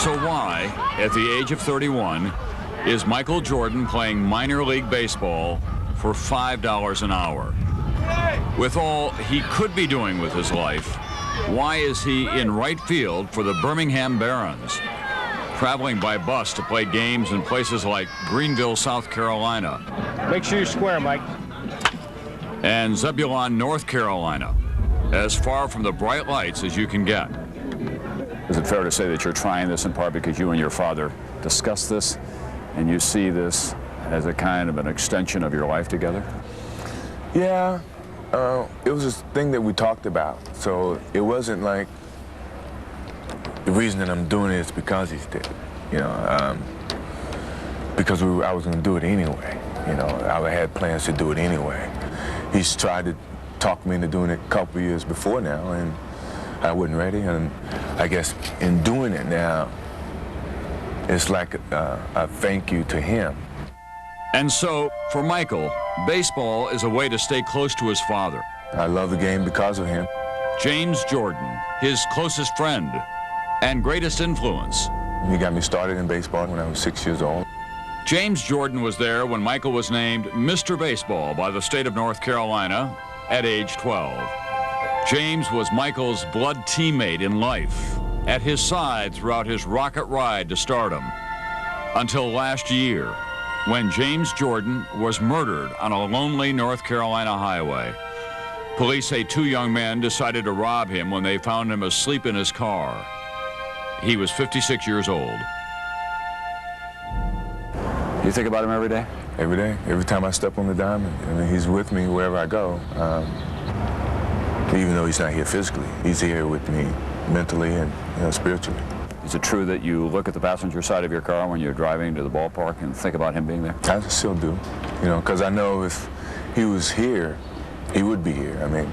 So why, at the age of 31, is Michael Jordan playing minor league baseball for $5 an hour? With all he could be doing with his life, why is he in right field for the Birmingham Barons, traveling by bus to play games in places like Greenville, South Carolina? Make sure you're square, Mike. And Zebulon, North Carolina, as far from the bright lights as you can get. Is it fair to say that you're trying this in part because you and your father discussed this, and you see this as a kind of an extension of your life together? Yeah, it was a thing that we talked about. So it wasn't like the reason that I'm doing it is because he's dead, you know, because I was going to do it anyway. You know, I had plans to do it anyway. He's tried to talk me into doing it a couple years before now, and I wasn't ready. And I guess in doing it now, it's like a thank you to him. And so, for Michael, baseball is a way to stay close to his father. I love the game because of him. James Jordan, his closest friend and greatest influence. He got me started in baseball when I was 6 years old. James Jordan was there when Michael was named Mr. Baseball by the state of North Carolina at age 12. James was Michael's blood teammate in life, at his side throughout his rocket ride to stardom, until last year, when James Jordan was murdered on a lonely North Carolina highway. Police say two young men decided to rob him when they found him asleep in his car. He was 56 years old. You think about him every day? Every day. Every time I step on the diamond. I mean, he's with me wherever I go. Even though he's not here physically, he's here with me mentally and spiritually. Is it true that you look at the passenger side of your car when you're driving to the ballpark and think about him being there? I still do, because I know if he was here, he would be here. I mean,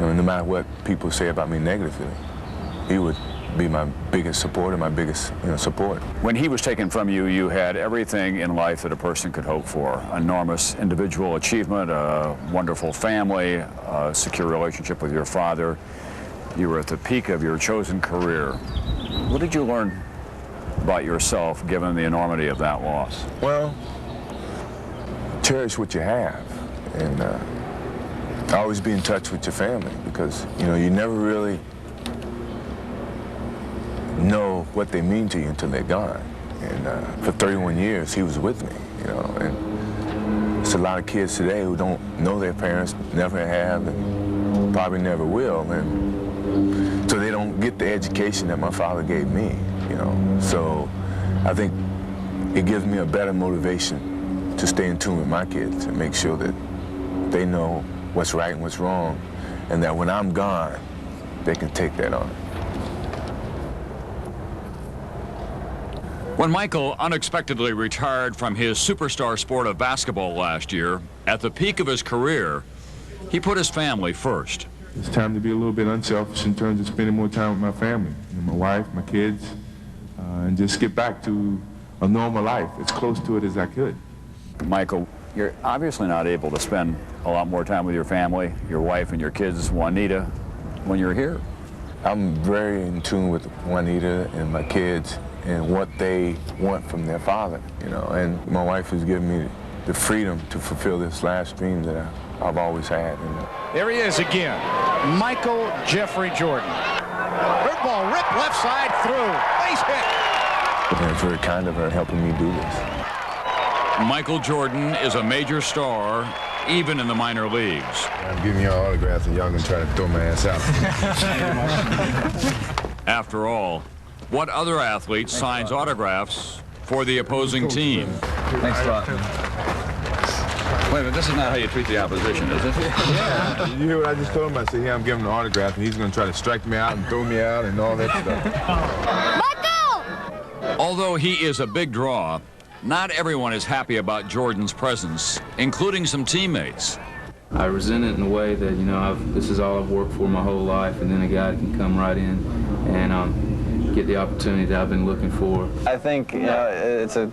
no matter what people say about me negatively, he would be my biggest supporter, my biggest support. When he was taken from you, you had everything in life that a person could hope for. Enormous individual achievement, a wonderful family, a secure relationship with your father. You were at the peak of your chosen career. What did you learn about yourself given the enormity of that loss? Well, cherish what you have, and always be in touch with your family, because you never really know what they mean to you until they're gone. And for 31 years, he was with me, and there's a lot of kids today who don't know their parents, never have, and probably never will, and so they don't get the education that my father gave me, So I think it gives me a better motivation to stay in tune with my kids and make sure that they know what's right and what's wrong, and that when I'm gone, they can take that on. When Michael unexpectedly retired from his superstar sport of basketball last year, at the peak of his career, he put his family first. It's time to be a little bit unselfish in terms of spending more time with my family, my wife, my kids, and just get back to a normal life, as close to it as I could. Michael, you're obviously not able to spend a lot more time with your family, your wife and your kids, Juanita, when you're here. I'm very in tune with Juanita and my kids and what they want from their father, and my wife has given me the freedom to fulfill this last dream that I've always had. There he is again, Michael Jeffrey Jordan. Bird ball ripped left side through, base hit. And it's very kind of her helping me do this. Michael Jordan is a major star, even in the minor leagues. I'm giving y'all autographs and y'all gonna try to throw my ass out. After all, what other athlete signs autographs for the opposing team? Thanks a lot. Wait a minute, this is not how you treat the opposition, is it? Yeah. You hear what I just told him? I said, yeah, I'm giving him an autograph, and he's going to try to strike me out and throw me out and all that stuff. Michael! Although he is a big draw, not everyone is happy about Jordan's presence, including some teammates. I resent it in a way that, this is all I've worked for my whole life, and then a guy can come right in and get the opportunity that I've been looking for. I think, it's a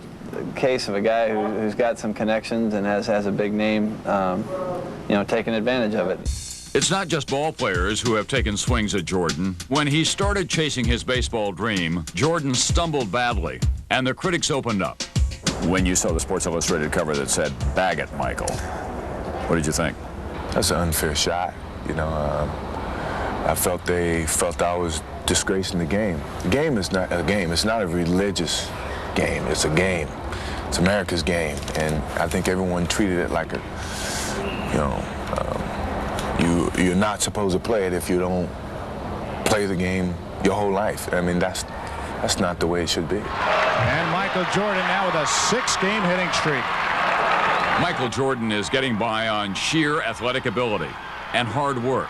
case of a guy who's got some connections and has a big name, taking advantage of it. It's not just ball players who have taken swings at Jordan. When he started chasing his baseball dream, Jordan stumbled badly, and the critics opened up. When you saw the Sports Illustrated cover that said, "Bag it, Michael," what did you think? That's an unfair shot. You know, I felt they felt I was disgracing the game. The game is not a game. It's not a religious game. It's a game. It's America's game, and I think everyone treated it like a, you know, you're not supposed to play it if you don't play the game your whole life. I mean, that's not the way it should be. And Michael Jordan now with a 6-game hitting streak. Michael Jordan is getting by on sheer athletic ability and hard work.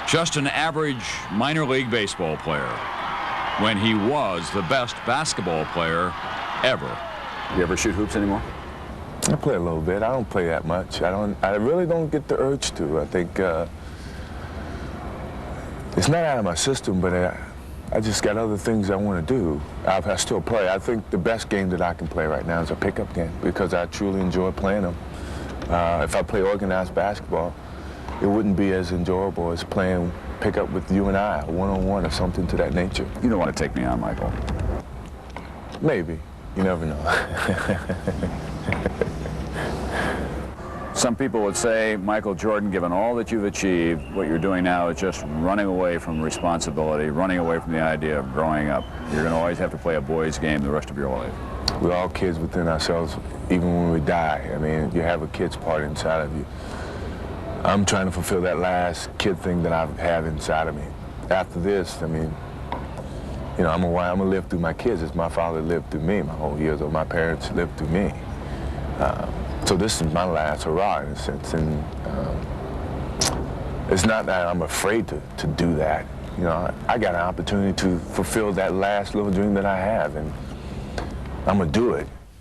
Just an average minor league baseball player when he was the best basketball player ever. You ever shoot hoops anymore? I play a little bit. I don't play that much. I really don't get the urge to. I think it's not out of my system, but I just got other things I want to do. I still play. I think the best game that I can play right now is a pickup game because I truly enjoy playing them. If I play organized basketball, it wouldn't be as enjoyable as playing pickup with you and I, one-on-one or something to that nature. You don't want to take me on, Michael. Maybe. You never know. Some people would say, Michael Jordan, given all that you've achieved, what you're doing now is just running away from responsibility, running away from the idea of growing up. You're going to always have to play a boy's game the rest of your life. We're all kids within ourselves, even when we die. I mean, you have a kid's part inside of you. I'm trying to fulfill that last kid thing that I have inside of me. After this, I mean, you know, I'm gonna live through my kids as my father lived through me my whole years, or my parents lived through me. So this is my last hurrah in a sense, and it's not that I'm afraid to do that. You know, I got an opportunity to fulfill that last little dream that I have, and I'm gonna do it.